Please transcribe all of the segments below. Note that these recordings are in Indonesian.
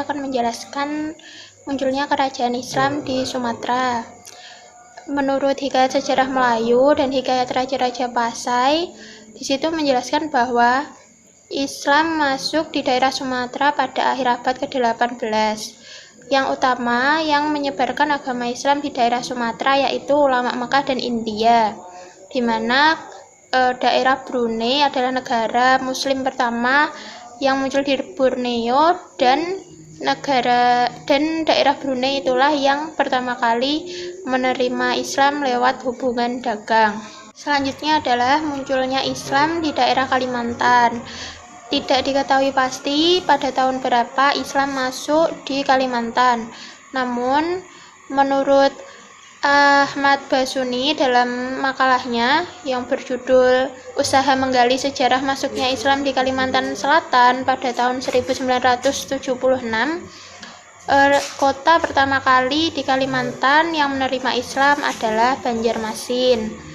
saya akan menjelaskan munculnya kerajaan Islam di Sumatera. Menurut Hikayat Sejarah Melayu dan Hikayat Raja-Raja Pasai, di situ menjelaskan bahwa Islam masuk di daerah Sumatera pada akhir abad ke-18. Yang utama yang menyebarkan agama Islam di daerah Sumatera yaitu ulama Mekah dan India, di mana daerah Brunei adalah negara Muslim pertama yang muncul di Borneo, dan daerah Brunei itulah yang pertama kali menerima Islam lewat hubungan dagang. Selanjutnya adalah munculnya Islam di daerah Kalimantan. Tidak diketahui pasti pada tahun berapa Islam masuk di Kalimantan. Namun, menurut Ahmad Basuni dalam makalahnya yang berjudul Usaha Menggali Sejarah Masuknya Islam di Kalimantan Selatan pada tahun 1976, kota pertama kali di Kalimantan yang menerima Islam adalah Banjarmasin.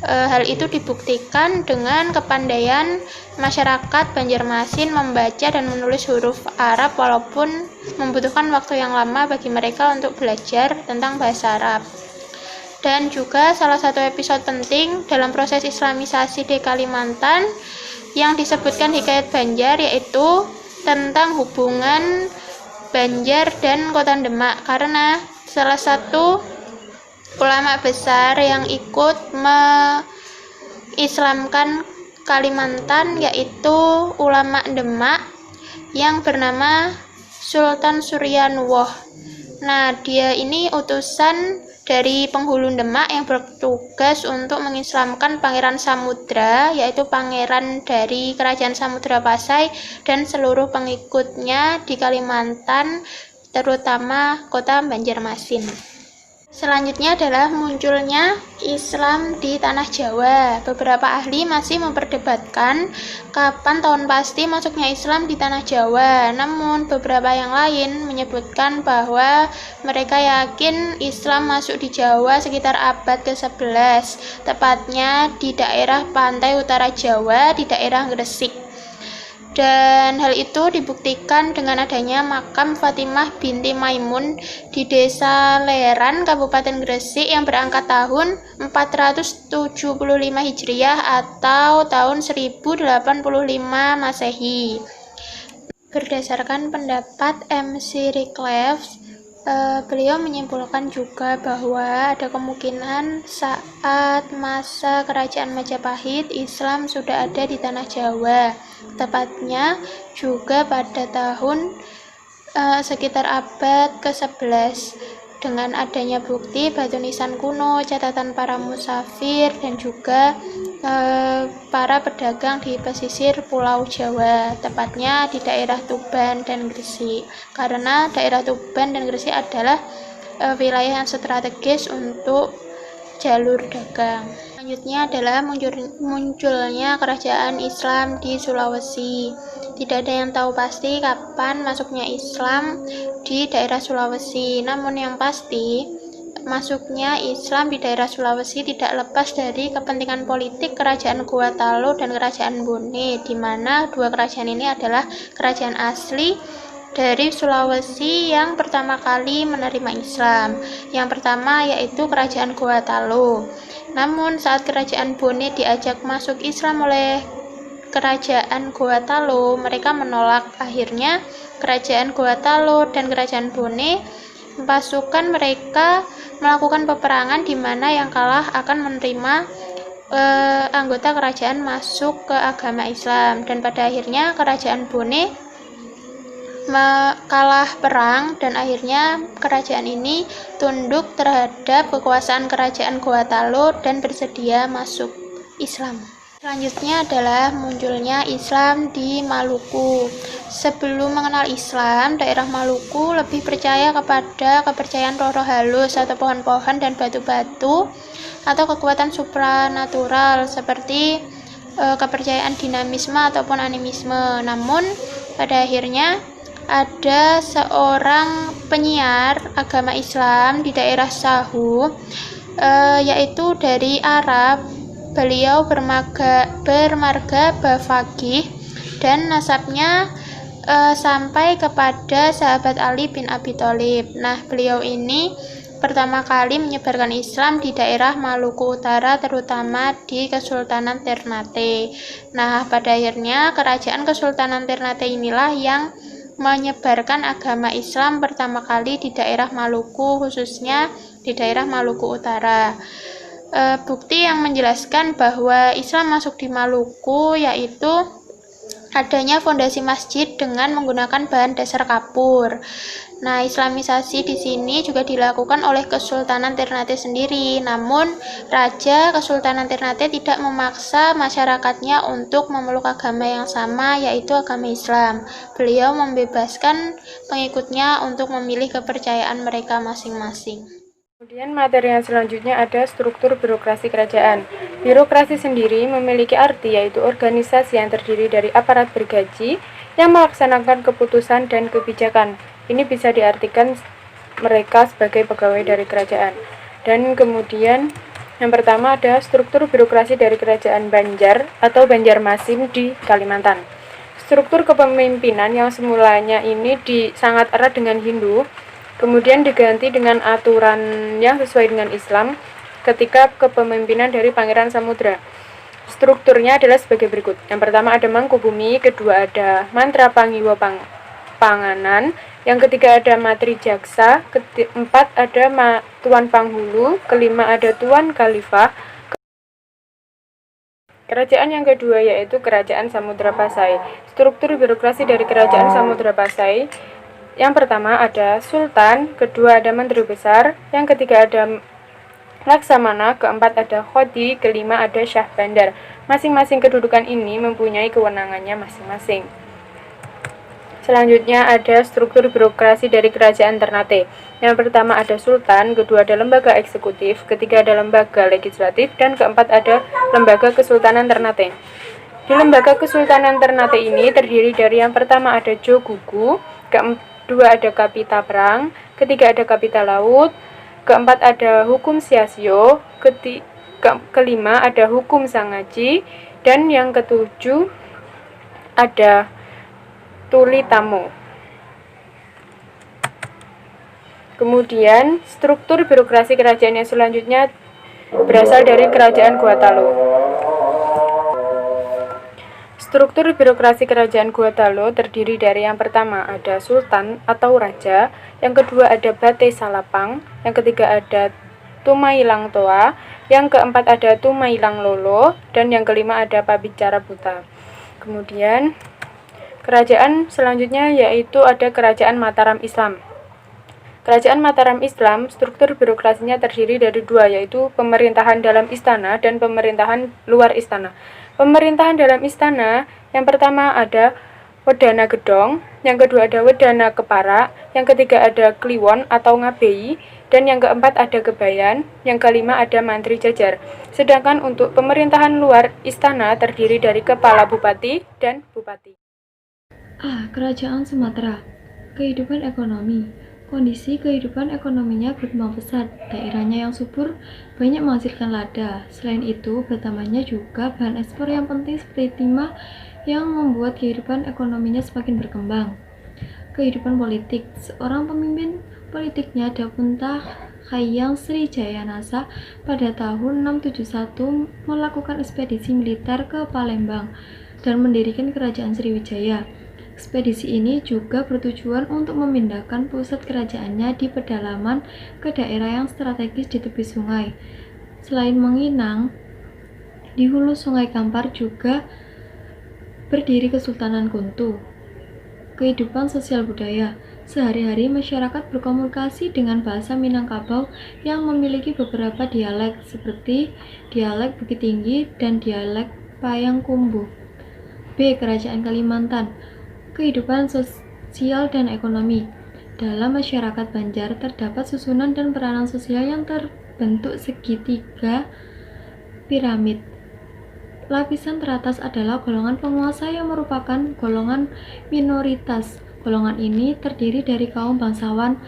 Hal itu dibuktikan dengan kepandaian masyarakat Banjarmasin membaca dan menulis huruf Arab walaupun membutuhkan waktu yang lama bagi mereka untuk belajar tentang bahasa Arab. Dan juga salah satu episode penting dalam proses Islamisasi di Kalimantan yang disebutkan Hikayat Banjar yaitu tentang hubungan Banjar dan Kota Demak, karena salah satu ulama besar yang ikut mengislamkan Kalimantan yaitu ulama Demak yang bernama Sultan Suryanuwoh. Nah, dia ini utusan dari penghulu Demak yang bertugas untuk mengislamkan Pangeran Samudra, yaitu pangeran dari Kerajaan Samudra Pasai dan seluruh pengikutnya di Kalimantan, terutama kota Banjarmasin. Selanjutnya adalah munculnya Islam di tanah Jawa. Beberapa ahli masih memperdebatkan kapan tahun pasti masuknya Islam di tanah Jawa. Namun beberapa yang lain menyebutkan bahwa mereka yakin Islam masuk di Jawa sekitar abad ke-11, tepatnya di daerah pantai utara Jawa, di daerah Gresik. Dan hal itu dibuktikan dengan adanya makam Fatimah binti Maimun di Desa Leran, Kabupaten Gresik yang berangkat tahun 475 Hijriah atau tahun 1085 Masehi. Berdasarkan pendapat MC Reclef, beliau menyimpulkan juga bahwa ada kemungkinan saat masa Kerajaan Majapahit Islam sudah ada di tanah Jawa, tepatnya juga pada tahun sekitar abad ke-11, dengan adanya bukti batu nisan kuno, catatan para musafir, dan juga para pedagang di pesisir Pulau Jawa, tepatnya di daerah Tuban dan Gresik, karena daerah Tuban dan Gresik adalah wilayah yang strategis untuk jalur dagang. Selanjutnya adalah munculnya kerajaan Islam di Sulawesi. Tidak ada yang tahu pasti kapan masuknya Islam di daerah Sulawesi. Namun yang pasti, masuknya Islam di daerah Sulawesi tidak lepas dari kepentingan politik Kerajaan Gorontalo dan Kerajaan Bone, di mana dua kerajaan ini adalah kerajaan asli dari Sulawesi yang pertama kali menerima Islam. Yang pertama yaitu Kerajaan Gorontalo. Namun saat Kerajaan Bone diajak masuk Islam oleh Kerajaan Gorontalo, mereka menolak. Akhirnya Kerajaan Gorontalo dan Kerajaan Bone, pasukan mereka melakukan peperangan di mana yang kalah akan menerima anggota kerajaan masuk ke agama Islam, dan pada akhirnya Kerajaan Bone kalah perang dan akhirnya kerajaan ini tunduk terhadap kekuasaan Kerajaan Gorontalo dan bersedia masuk Islam. Selanjutnya adalah munculnya Islam di Maluku. Sebelum mengenal Islam, daerah Maluku lebih percaya kepada kepercayaan roh-roh halus atau pohon-pohon dan batu-batu atau kekuatan supranatural seperti kepercayaan dinamisme ataupun animisme. Namun pada akhirnya ada seorang penyiar agama Islam di daerah Sahu, yaitu dari Arab. Beliau bermarga Bafaqih dan nasabnya sampai kepada sahabat Ali bin Abi Thalib. Nah, beliau ini pertama kali menyebarkan Islam di daerah Maluku Utara, terutama di Kesultanan Ternate. Nah, pada akhirnya kerajaan Kesultanan Ternate inilah yang menyebarkan agama Islam pertama kali di daerah Maluku, khususnya di daerah Maluku Utara. Bukti yang menjelaskan bahwa Islam masuk di Maluku yaitu adanya fondasi masjid dengan menggunakan bahan dasar kapur. Nah, Islamisasi di sini juga dilakukan oleh Kesultanan Ternate sendiri. Namun, Raja Kesultanan Ternate tidak memaksa masyarakatnya untuk memeluk agama yang sama, yaitu agama Islam. Beliau membebaskan pengikutnya untuk memilih kepercayaan mereka masing-masing. Kemudian materi yang selanjutnya ada struktur birokrasi kerajaan. Birokrasi sendiri memiliki arti yaitu organisasi yang terdiri dari aparat bergaji yang melaksanakan keputusan dan kebijakan. Ini bisa diartikan mereka sebagai pegawai dari kerajaan. Dan kemudian yang pertama ada struktur birokrasi dari kerajaan Banjar atau Banjarmasin di Kalimantan. Struktur kepemimpinan yang semulanya ini sangat erat dengan Hindu, kemudian diganti dengan aturan yang sesuai dengan Islam ketika kepemimpinan dari Pangeran Samudra. Strukturnya adalah sebagai berikut. Yang pertama ada Mangkubumi, kedua ada Mantra Pangiwa Panganan, yang ketiga ada Matri Jaksa, keempat ada Tuan Panghulu, kelima ada Tuan Khalifah. Kerajaan yang kedua yaitu Kerajaan Samudra Pasai. Struktur birokrasi dari Kerajaan Samudra Pasai, yang pertama ada Sultan, kedua ada Menteri Besar, yang ketiga ada Laksamana, keempat ada Khodi, kelima ada Syah Bandar. Masing-masing kedudukan ini mempunyai kewenangannya masing-masing. Selanjutnya ada struktur birokrasi dari Kerajaan Ternate. Yang pertama ada Sultan, kedua ada lembaga eksekutif, ketiga ada lembaga legislatif, dan keempat ada lembaga Kesultanan Ternate. Di lembaga Kesultanan Ternate ini terdiri dari yang pertama ada Jogugu, kedua ada Kapita Perang, ketiga ada Kapita Laut, keempat ada Hukum Siasio, kelima ada Hukum Sangaji, dan yang ketujuh ada Tuli Tamu. Kemudian struktur birokrasi kerajaan yang selanjutnya berasal dari Kerajaan Gua Talo. Struktur birokrasi Kerajaan Gua Talo terdiri dari yang pertama ada Sultan atau Raja, yang kedua ada Bate Salapang, yang ketiga ada Tumailang Toa, yang keempat ada Tumailang Lolo, dan yang kelima ada Pabicara Buta. Kemudian kerajaan selanjutnya yaitu ada Kerajaan Mataram Islam. Kerajaan Mataram Islam, struktur birokrasinya terdiri dari dua, yaitu pemerintahan dalam istana dan pemerintahan luar istana. Pemerintahan dalam istana, yang pertama ada Wedana Gedong, yang kedua ada Wedana Kepara, yang ketiga ada Kliwon atau Ngabei, dan yang keempat ada Gebayan, yang kelima ada Mantri Jajar. Sedangkan untuk pemerintahan luar istana terdiri dari Kepala Bupati dan Bupati. Kerajaan Sumatera. Kehidupan ekonomi. Kondisi kehidupan ekonominya berkembang pesat, daerahnya yang subur, banyak menghasilkan lada. Selain itu, bertambahnya juga bahan ekspor yang penting seperti timah yang membuat kehidupan ekonominya semakin berkembang. Kehidupan politik. Seorang pemimpin politiknya Dapunta Hayang Sri Jayanasa pada tahun 671 melakukan ekspedisi militer ke Palembang dan mendirikan kerajaan Sriwijaya. Ekspedisi ini juga bertujuan untuk memindahkan pusat kerajaannya di pedalaman ke daerah yang strategis di tepi sungai. Selain Menginang, di hulu Sungai Kampar juga berdiri Kesultanan Kuntu. Kehidupan sosial budaya. Sehari-hari masyarakat berkomunikasi dengan bahasa Minangkabau yang memiliki beberapa dialek seperti dialek Bukit Tinggi dan dialek Payangkumbuh. B. Kerajaan Kalimantan. Kehidupan sosial dan ekonomi. Dalam masyarakat Banjar terdapat susunan dan peranan sosial yang terbentuk segitiga piramid. Lapisan teratas adalah golongan penguasa yang merupakan golongan minoritas. Golongan ini terdiri dari kaum bangsawan,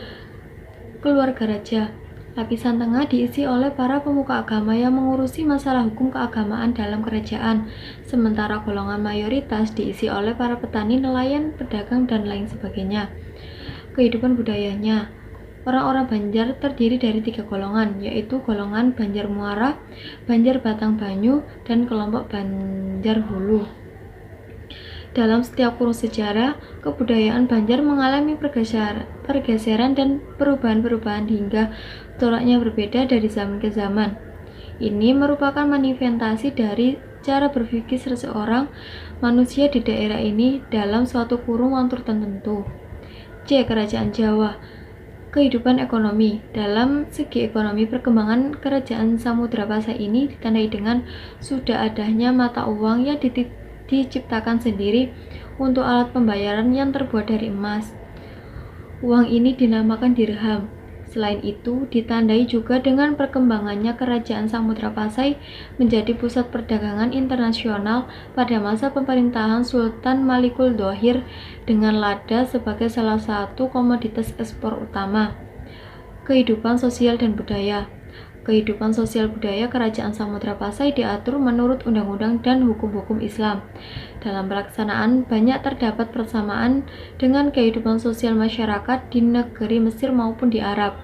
keluarga raja. Lapisan tengah diisi oleh para pemuka agama yang mengurusi masalah hukum keagamaan dalam kerajaan, sementara golongan mayoritas diisi oleh para petani, nelayan, pedagang, dan lain sebagainya. Kehidupan budayanya. Orang-orang Banjar terdiri dari 3 golongan, yaitu golongan Banjar Muara, Banjar Batang Banyu, dan kelompok Banjar Hulu. Dalam setiap kurun sejarah, kebudayaan Banjar mengalami pergeseran dan perubahan-perubahan hingga tolaknya berbeda dari zaman ke zaman. Ini merupakan manifestasi dari cara berpikir seseorang manusia di daerah ini dalam suatu kurun waktu tertentu. C. Kerajaan Jawa. Kehidupan ekonomi. Dalam segi ekonomi, perkembangan kerajaan Samudra Pasai ini ditandai dengan sudah adanya mata uang yang diciptakan sendiri untuk alat pembayaran yang terbuat dari emas. Uang ini dinamakan dirham. Selain itu, ditandai juga dengan perkembangannya kerajaan Samudra Pasai menjadi pusat perdagangan internasional pada masa pemerintahan Sultan Malikul Dhohir dengan lada sebagai salah satu komoditas ekspor utama. Kehidupan sosial dan budaya. Kehidupan sosial budaya kerajaan Samudra Pasai diatur menurut undang-undang dan hukum-hukum Islam. Dalam pelaksanaan, banyak terdapat persamaan dengan kehidupan sosial masyarakat di negeri Mesir maupun di Arab.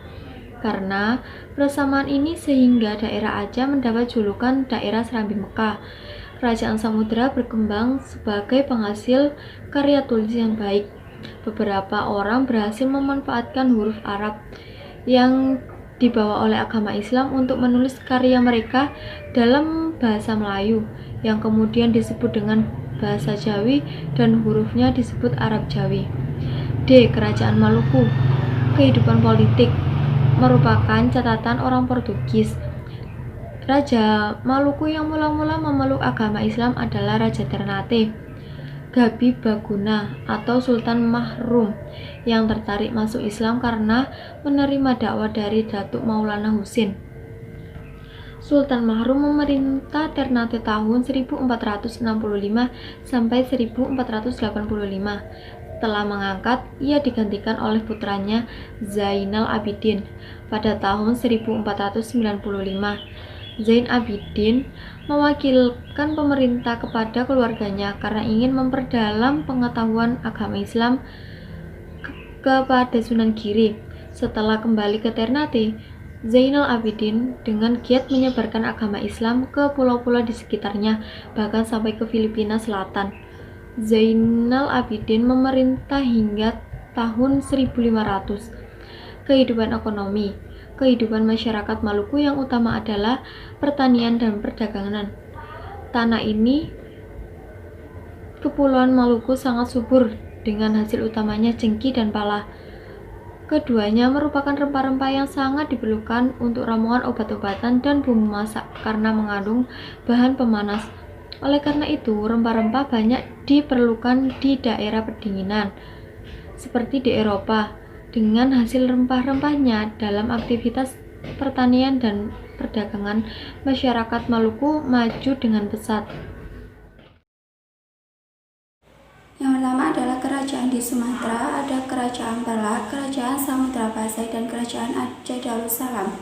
Karena persamaan ini sehingga daerah Aceh mendapat julukan daerah Serambi Mekah. Kerajaan Samudra berkembang sebagai penghasil karya tulis yang baik. Beberapa orang berhasil memanfaatkan huruf Arab yang dibawa oleh agama Islam untuk menulis karya mereka dalam bahasa Melayu yang kemudian disebut dengan bahasa Jawi dan hurufnya disebut Arab Jawi. D. Kerajaan Maluku. Kehidupan politik merupakan catatan orang Portugis. Raja Maluku yang mula-mula memeluk agama Islam adalah Raja Ternate Gabi Baguna atau Sultan Mahrum yang tertarik masuk Islam karena menerima dakwah dari Datuk Maulana Husin. Sultan Mahrum memerintah Ternate tahun 1465 sampai 1485. Setelah mengangkat, ia digantikan oleh putranya Zainal Abidin pada tahun 1495. Zain Abidin mewakilkan pemerintah kepada keluarganya karena ingin memperdalam pengetahuan agama Islam kepada Sunan Giri. Setelah kembali ke Ternate, Zainal Abidin dengan giat menyebarkan agama Islam ke pulau-pulau di sekitarnya, bahkan sampai ke Filipina Selatan. Zainal Abidin memerintah hingga tahun 1500. Kehidupan ekonomi. Kehidupan masyarakat Maluku yang utama adalah pertanian dan perdagangan. Tanah ini, Kepulauan Maluku sangat subur dengan hasil utamanya cengkih dan pala. Keduanya merupakan rempah-rempah yang sangat diperlukan untuk ramuan obat-obatan dan bumbu masak karena mengandung bahan pemanas. Oleh karena itu, rempah-rempah banyak diperlukan di daerah pendinginan, seperti di Eropa. Dengan hasil rempah-rempahnya dalam aktivitas pertanian dan perdagangan, masyarakat Maluku maju dengan pesat. Yang pertama adalah kerajaan di Sumatera, ada Kerajaan Perla, Kerajaan Samudra Pasai, dan Kerajaan Aceh Darussalam.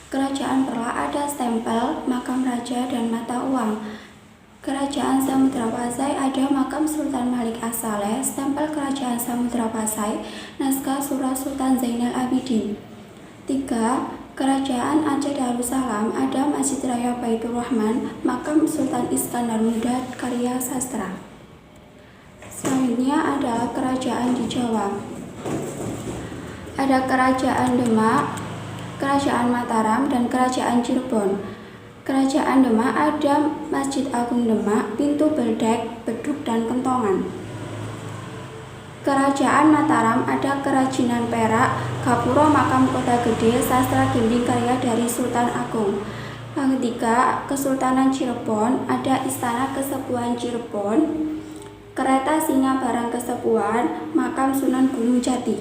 Kerajaan Perla ada stempel, makam raja, dan mata uang. Kerajaan Samudra Pasai ada makam Sultan Malik As-Saleh, stempel Kerajaan Samudra Pasai, naskah surah Sultan Zainal Abidin. 3. Kerajaan Aceh Darussalam ada Masjid Raya Baitur Rahman, makam Sultan Iskandar Muda, karya sastra. Selanjutnya adalah kerajaan di Jawa. Ada Kerajaan Demak, Kerajaan Mataram, dan Kerajaan Cirebon. Kerajaan Demak ada Masjid Agung Demak, Pintu Beldek, Beduk, dan Kentongan. Kerajaan Mataram ada Kerajinan Perak, Gapura Makam Kota Gede, sastra gending karya dari Sultan Agung. Yang ketiga, Kesultanan Cirebon ada Istana Kesepuhan Cirebon, Kereta Singa Barang Kesepuhan, Makam Sunan Gunung Jati.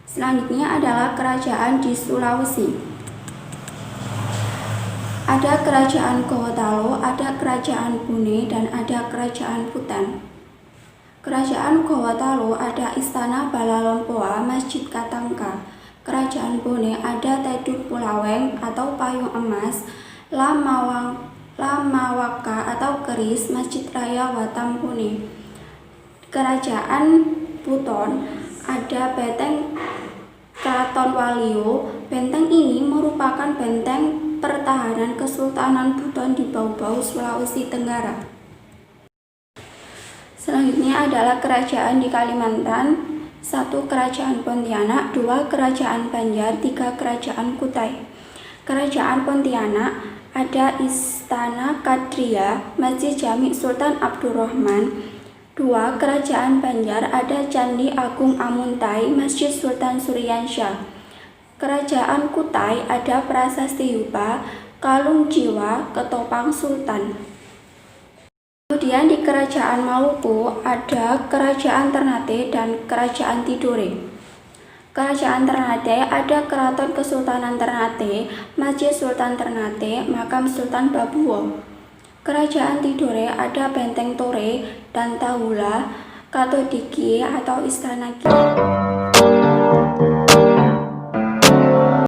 Selanjutnya adalah kerajaan di Sulawesi. Ada Kerajaan Gorontalo, ada Kerajaan Bone, dan ada Kerajaan Putan. Kerajaan Gorontalo ada Istana Balalompoa, Masjid Katangka. Kerajaan Bone ada Teduk Pulaweng atau Payung Emas, Lamawaka atau Keris, Masjid Raya Watampone. Kerajaan Buton ada Benteng Keraton Waluyo. Benteng ini merupakan benteng pertahanan Kesultanan Buton di Bau-Bau, Sulawesi Tenggara. Selanjutnya adalah kerajaan di Kalimantan. 1. Kerajaan Pontianak, 2. Kerajaan Banjar, 3. Kerajaan Kutai. Kerajaan Pontianak ada Istana Kadria, Masjid Jami Sultan Abdurrahman. 2. Kerajaan Banjar ada Candi Agung Amuntai, Masjid Sultan Suryansyah. Kerajaan Kutai ada Prasasti Yupa, Kalung Jiwa, Ketopang Sultan. Kemudian di Kerajaan Maluku ada Kerajaan Ternate dan Kerajaan Tidore. Kerajaan Ternate ada Keraton Kesultanan Ternate, Masjid Sultan Ternate, Makam Sultan Babuwo. Kerajaan Tidore ada Benteng Tore dan Tahula, Katodiki atau Istana Ki.